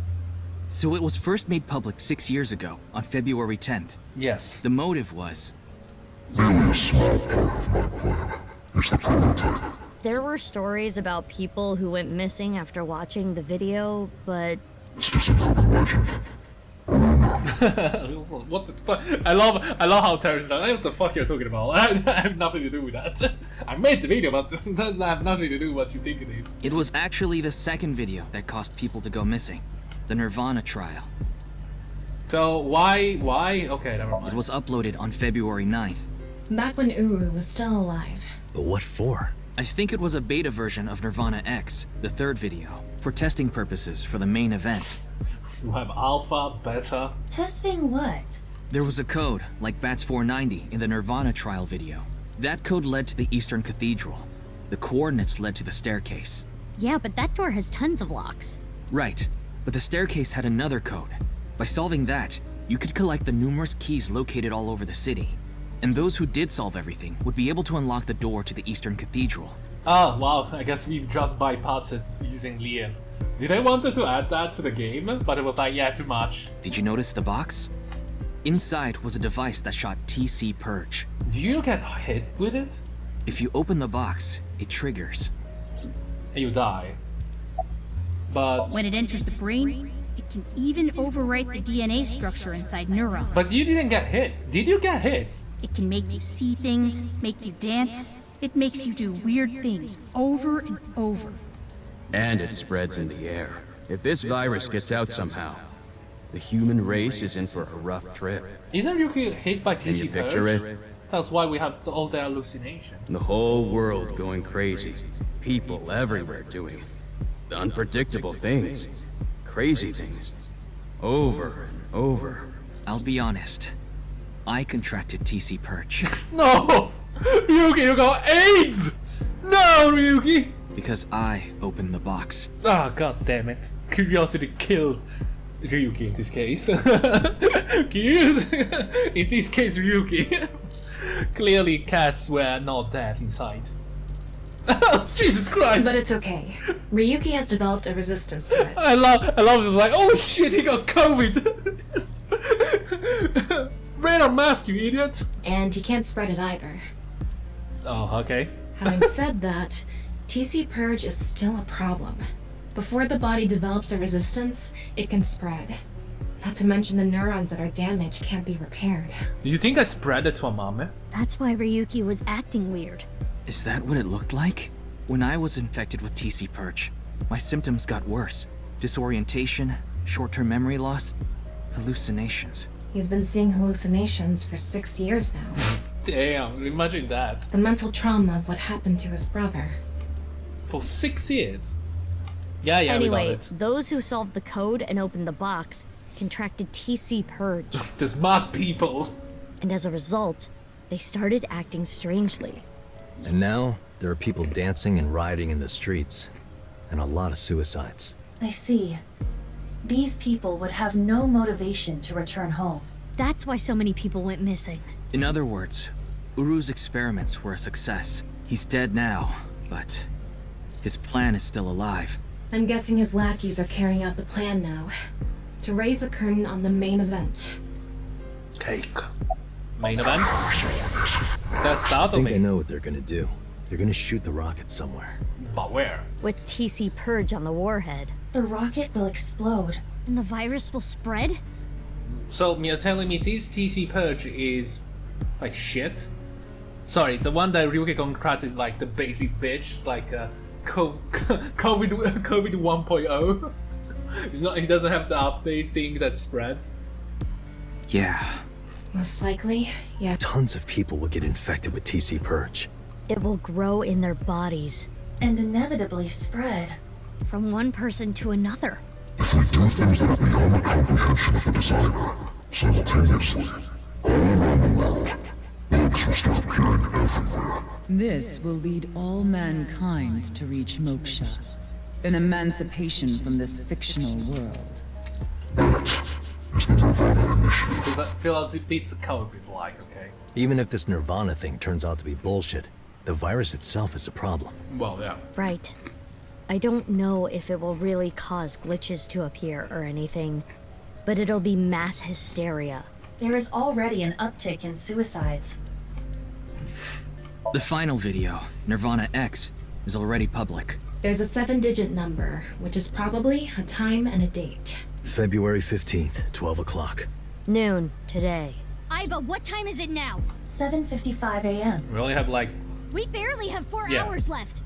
So it was first made public 6 years ago, on February 10th.
Yes.
The motive was...
There were stories about people who went missing after watching the video, but
What the fuck? I love how terrorists are. What the fuck you're talking about? I have nothing to do with that. I made the video, but it doesn't have nothing to do with what you think it is.
It was actually the second video that caused people to go missing. The nirvanA trial.
So why? Okay, never mind.
It was uploaded on February 9th.
Back when Uru was still alive.
But what for?
I think it was a beta version of nirvanA X, the third video, for testing purposes for the main event.
You have alpha, beta.
Testing what?
There was a code, like BATS 490 in the nirvanA trial video. That code led to the Eastern Cathedral. The coordinates led to the staircase.
Yeah, but that door has tons of locks.
Right, but the staircase had another code. By solving that, you could collect the numerous keys located all over the city. And those who did solve everything would be able to unlock the door to the Eastern Cathedral.
Oh, wow, I guess we've just bypassed it using Liam. Did I wanted to add that to the game, but it was like, yeah, too much.
Did you notice the box? Inside was a device that shot TC Purge.
Do you get hit with it?
If you open the box, it triggers.
And you die. But...
When it enters the brain, it can even overwrite the DNA structure inside neurons.
But you didn't get hit. Did you get hit?
It can make you see things, make you dance. It makes you do weird things over and over.
And it spreads in the air. If this virus gets out somehow, the human race is in for a rough trip.
Isn't Ryuki hit by
Can you
TC
picture
Purge?
it?
That's why we have all the hallucination.
The whole world going crazy. People everywhere doing unpredictable things. Crazy things. Over and over.
I'll be honest. I contracted TC Purge.
No! Ryuki, you got AIDS! No, Ryuki!
Because I opened the box.
Ah, god damn it. Curiosity killed Ryuki in this case. In this case, Ryuki. Clearly, cats were not dead inside. Jesus Christ!
But it's okay. Ryuki has developed a resistance to it.
I love this, like, oh shit, he got COVID! Wear a mask, you idiot!
And he can't spread it either.
Oh, okay.
Having said that, TC Purge is still a problem. Before the body develops a resistance, it can spread. Not to mention the neurons that are damaged can't be repaired.
Do you think I spread it to a mame?
That's why Ryuki was acting weird.
Is that what it looked like? When I was infected with TC Purge, my symptoms got worse. Disorientation, short-term memory loss, hallucinations.
He's been seeing hallucinations for 6 years now.
Damn, imagine that.
The mental trauma of what happened to his brother.
For 6 years? Yeah, we got
Anyway,
it.
those who solved the code and opened the box contracted TC Purge.
The smart people.
And as a result, they started acting strangely.
And now, there are people dancing and rioting in the streets. And a lot of suicides.
I see. These people would have no motivation to return home.
That's why so many people went missing.
In other words, Uru's experiments were a success. He's dead now, but his plan is still alive.
I'm guessing his lackeys are carrying out the plan now. To raise the curtain on the main event.
Cake. Main event? That
I
startled
think
me.
I know what they're gonna do. They're gonna shoot the rocket somewhere.
But where?
With TC Purge on the warhead.
The rocket will explode.
And the virus will spread?
So you're telling me this TC Purge is like shit? Sorry, the one that Ryuki contracted is like the basic bitch, it's like COVID 1.0. It's not. He doesn't have the update thing that spreads.
Yeah.
Most likely, yeah.
Tons of people will get infected with TC Purge.
It will grow in their bodies.
And inevitably spread.
From one person to another.
If we do things that are beyond the comprehension of the designer, simultaneously, all around the world, bugs will start appearing everywhere.
This will lead all mankind to reach moksha, an emancipation from this fictional world.
That is the nirvanA initiative.
Because I feel as if it's a COVID like, okay.
Even if this nirvanA thing turns out to be bullshit, the virus itself is a problem.
Well, yeah.
Right. I don't know if it will really cause glitches to appear or anything, but it'll be mass hysteria.
There is already an uptick in suicides.
The final video, nirvanA X, is already public.
There's a 7-digit number, which is probably a time and a date.
February 15th, 12 o'clock.
Noon, today. Aiba, what time is it now?
7:55 a.m.
We only have like...
We barely have 4
Yeah.
hours left.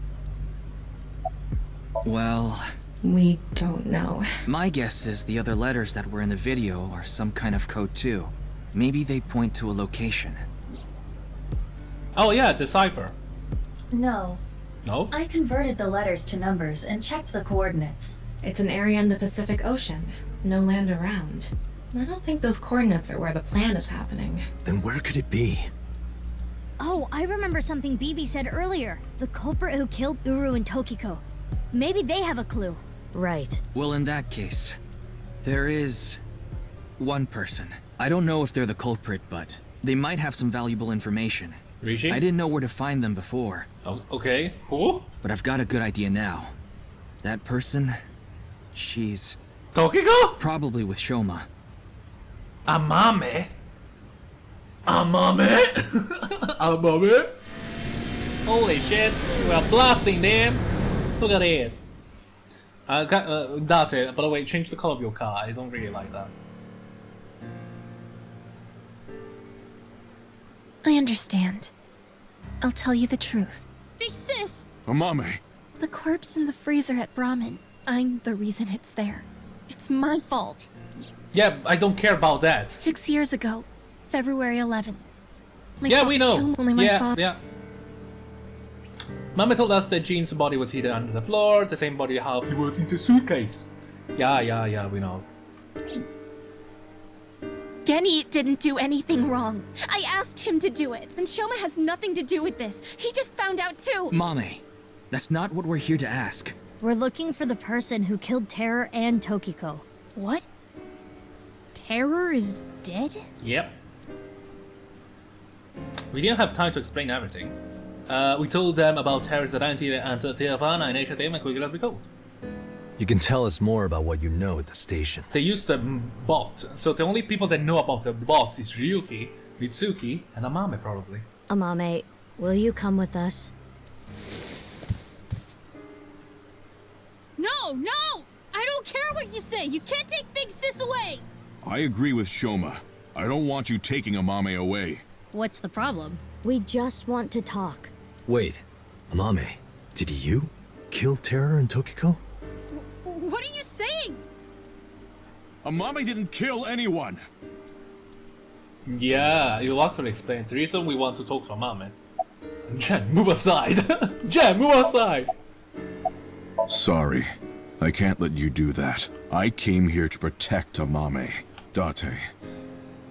Well,
We don't know.
my guess is the other letters that were in the video are some kind of code too. Maybe they point to a location.
Oh yeah, it's a cipher.
No.
No?
I converted the letters to numbers and checked the coordinates.
It's an area in the Pacific Ocean. No land around. I don't think those coordinates are where the plan is happening.
Then where could it be?
Oh, I remember something Bibi said earlier. The culprit who killed Uru and Tokiko. Maybe they have a clue.
Right.
Well, in that case, there is one person. I don't know if they're the culprit, but they might have some valuable information.
Ryuki?
I didn't know where to find them before.
Oh, okay. Who?
But I've got a good idea now. That person, she's
Tokiko?
probably with Shoma.
Amame? Amame? Amame? Holy shit, we are blasting them. Look at it. Date, by the way, change the color of your car. I don't really like that.
I understand. I'll tell you the truth.
Big sis!
Amame!
The corpse in the freezer at Brahmin. I'm the reason it's there. It's my fault.
Yeah, I don't care about that.
6 years ago, February 11th.
Yeah, we know.
Only my father.
Yeah. Mama told us that Jean's body was hidden under the floor, the same body how he was in the suitcase. Yeah, we know.
Genny didn't do anything wrong. I asked him to do it, and Shoma has nothing to do with this. He just found out too.
Mame, that's not what we're here to ask.
We're looking for the person who killed Terror and Tokiko.
What? Terror is dead?
Yep. We didn't have time to explain everything. We told them about Terror's identity and nirvanA initiative and quickly as we could.
You can tell us more about what you know at the station.
They used a bot, so the only people that know about the bot is Ryuki, Mitsuki, and Amame probably.
Amame, will you come with us?
No! I don't care what you say! You can't take Big Sis away!
I agree with Shoma. I don't want you taking Amame away.
What's the problem?
We just want to talk.
Wait, Amame, did you kill Terror and Tokiko?
What are you saying?
Amame didn't kill anyone!
Yeah, you'll have to explain the reason we want to talk to Amame. Jen, move aside! Jen, move aside!
Sorry, I can't let you do that. I came here to protect Amame. Date,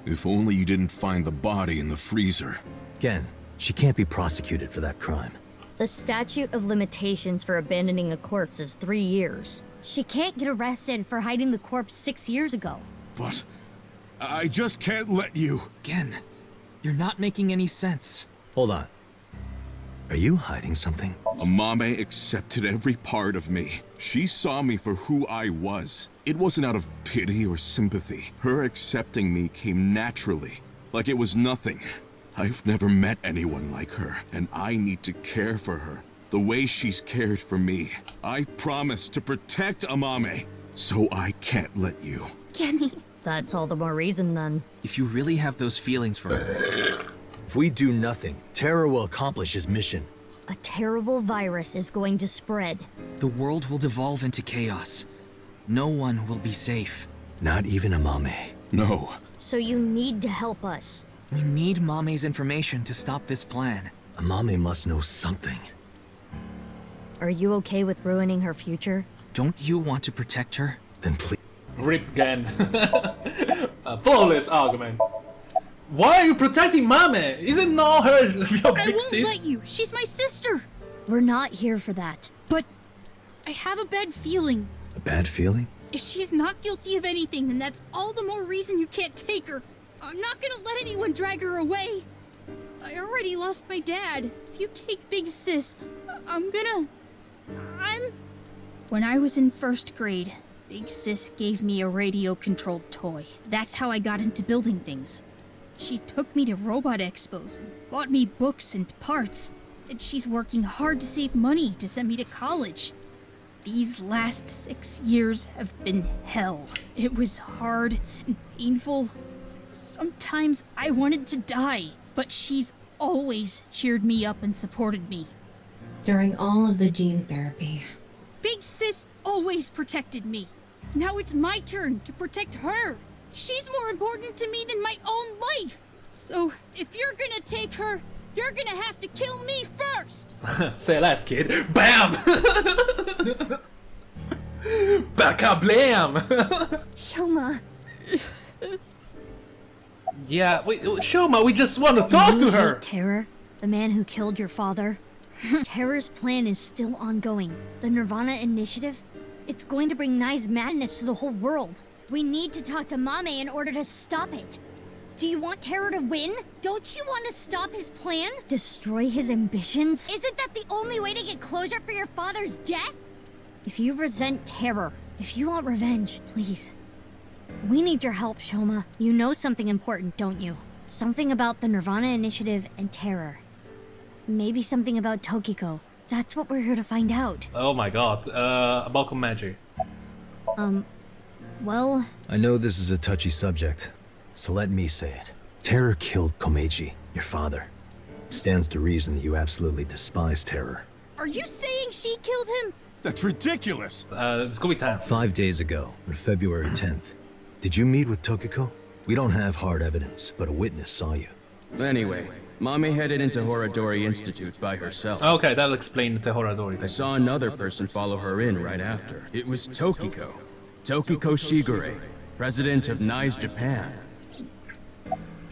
if only you didn't find the body in the freezer.
Again, she can't be prosecuted for that crime.
The statute of limitations for abandoning a corpse is 3 years.
She can't get arrested for hiding the corpse 6 years ago.
But I just can't let you.
Again, you're not making any sense.
Hold on. Are you hiding something?
Amame accepted every part of me. She saw me for who I was. It wasn't out of pity or sympathy. Her accepting me came naturally, like it was nothing. I've never met anyone like her, and I need to care for her the way she's cared for me. I promise to protect Amame, so I can't let you.
Genny.
That's all the more reason then.
If you really have those feelings for her...
If we do nothing, Terror will accomplish his mission.
A terrible virus is going to spread.
The world will devolve into chaos. No one will be safe.
Not even Amame.
No.
So you need to help us.
We need Mame's information to stop this plan.
Amame must know something.
Are you okay with ruining her future?
Don't you want to protect her?
Then please.
Rip again. A flawless argument. Why are you protecting Mame? Isn't all her your
I
big
won't
sis?
let you! She's my sister!
We're not here for that.
But I have a bad feeling.
A bad feeling?
If she's not guilty of anything, then that's all the more reason you can't take her. I'm not gonna let anyone drag her away. I already lost my dad. If you take Big Sis, When I was in first grade, Big Sis gave me a radio-controlled toy. That's how I got into building things. She took me to robot expos and bought me books and parts. And she's working hard to save money to send me to college. These last 6 years have been hell. It was hard and painful. Sometimes I wanted to die, but she's always cheered me up and supported me.
During all of the gene therapy.
Big Sis always protected me. Now it's my turn to protect her. She's more important to me than my own life. So if you're gonna take her, you're gonna have to kill me first.
Say less, kid. Bam! Baka blam!
Shoma.
Yeah, wait, Shoma, we just want to talk to her!
Terror, the man who killed your father. Terror's plan is still ongoing. The nirvanA initiative, it's going to bring Nai's madness to the whole world. We need to talk to Mame in order to stop it. Do you want Terror to win? Don't you want to stop his plan? Destroy his ambitions? Isn't that the only way to get closure for your father's death? If you resent Terror, if you want revenge, please. We need your help, Shoma. You know something important, don't you? Something about the nirvanA initiative and Terror. Maybe something about Tokiko. That's what we're here to find out.
Oh my god, about Komeiji.
Well...
I know this is a touchy subject, so let me say it. Terror killed Komeiji, your father. It stands to reason that you absolutely despise Terror.
Are you saying she killed him?
That's ridiculous!
It's gonna be time.
5 days ago, on February 10th, did you meet with Tokiko? We don't have hard evidence, but a witness saw you.
Anyway, Mame headed into Horadori Institute by herself.
Okay, that'll explain the Horadori thing.
I saw another person follow her in right after. It was Tokiko. Tokiko Shigure, president of Nai's Japan.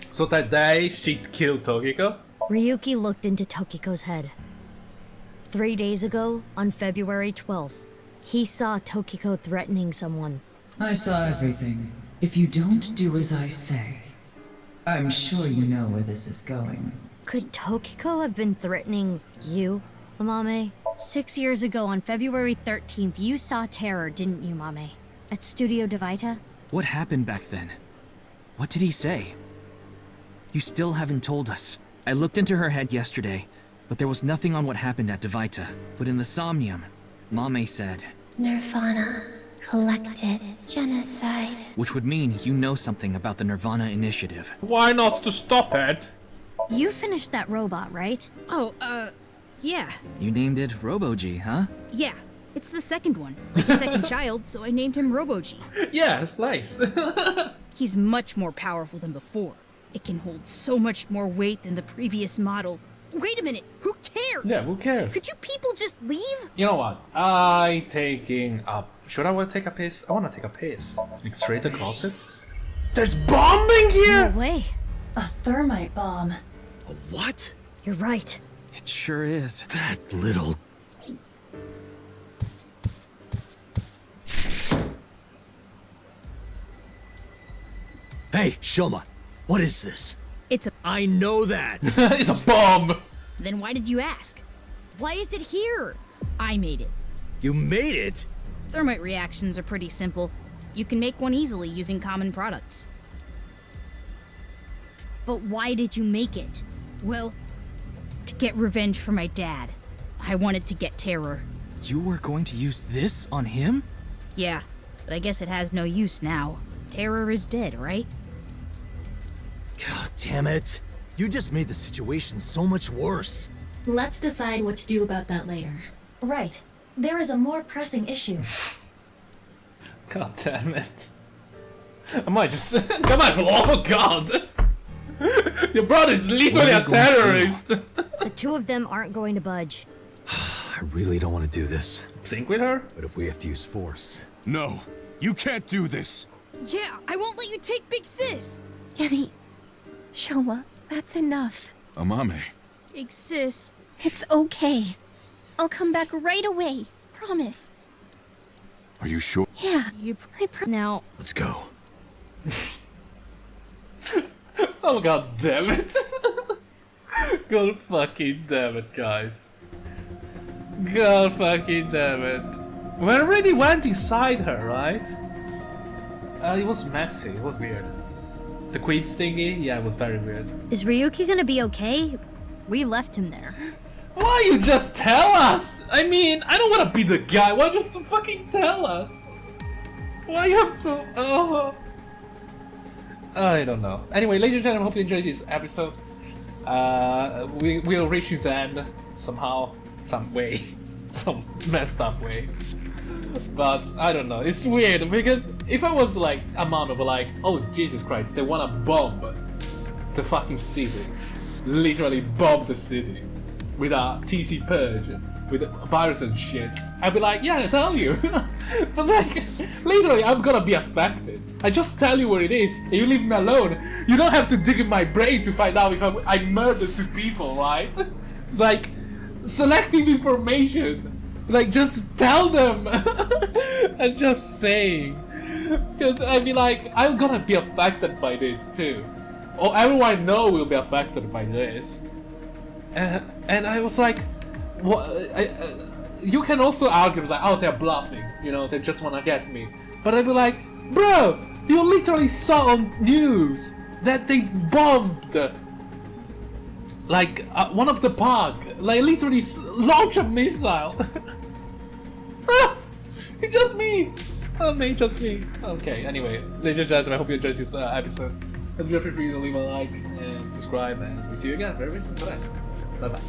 So that day, she killed Tokiko?
Ryuki looked into Tokiko's head. 3 days ago, on February 12th, he saw Tokiko threatening someone.
I saw everything. If you don't do as I say, I'm sure you know where this is going.
Could Tokiko have been threatening you, Mame? 6 years ago, on February 13th, you saw Terror, didn't you, Mame? At Studio Devita?
What happened back then? What did he say? You still haven't told us. I looked into her head yesterday, but there was nothing on what happened at Devita. But in the Somnium, Mame said...
nirvanA. Collected. Genocide.
Which would mean you know something about the nirvanA initiative.
Why not to stop it?
You finished that robot, right?
Oh, yeah.
You named it Robo-G, huh?
Yeah. It's the second one. Like the second child, so I named him Robo-G.
Yeah, it's nice.
He's much more powerful than before. It can hold so much more weight than the previous model. Wait a minute, who cares?
Yeah, who cares?
Could you people just leave?
You know what? I taking up. Should I want to take a piss? I want to take a piss. Like straight to closet? There's bombing here!
No way.
A thermite bomb.
A what?
You're right.
It sure is.
That little... Hey, Shoma, what is this?
It's a...
I know that!
It's a bomb!
Then why did you ask?
Why is it here?
I made it.
You made it?
Thermite reactions are pretty simple. You can make one easily using common products.
But why did you make it?
Well, to get revenge for my dad. I wanted to get Terror.
You were going to use this on him?
Yeah, but I guess it has no use now. Terror is dead, right?
God damn it. You just made the situation so much worse.
Let's decide what to do about that later.
Right. There is a more pressing issue.
God damn it. I might just... Come on, oh god! Your brother's literally a terrorist!
The two of them aren't going to budge.
I really don't want to do this.
Sync with her?
But if we have to use force...
No, you can't do this.
Yeah, I won't let you take Big Sis!
Yuri, Shoma, that's enough.
Amame.
Big Sis.
It's okay. I'll come back right away. Promise.
Are you sure?
Yeah,
Now...
Let's go.
Oh god damn it. God fucking damn it, guys. God fucking damn it. We already went inside her, right? It was messy, it was weird. The Queen's thingy? Yeah, it was very weird.
Is Ryuki gonna be okay? We left him there.
Why you just tell us? I mean, I don't want to be the guy. Why just fucking tell us? Why you have to? Oh, I don't know. Anyway, ladies and gentlemen, hope you enjoyed this episode. We'll reach you then somehow, some way, some messed up way. But I don't know. It's weird because if I was like a mom of like, oh Jesus Christ, they want to bomb the fucking city, literally bomb the city. With a TC purge, with a virus and shit, I'd be like, yeah, I tell you. But like, literally, I'm gonna be affected. I just tell you where it is, and you leave me alone. You don't have to dig in my brain to find out if I murdered 2 people, right? It's like selective information. Like, just tell them. And just saying. Because I mean, like, I'm gonna be affected by this too. Or everyone I know will be affected by this. And I was like, what? You can also argue like, oh, they're bluffing. You know, they just wanna get me. But I'd be like, bro, you literally saw on news that they bombed like one of the park, like literally launch a missile. It's just me. Oh man, just me. Okay, anyway, ladies and gentlemen, I hope you enjoyed this episode. Please feel free to leave a like and subscribe, and we'll see you again very soon. Bye bye.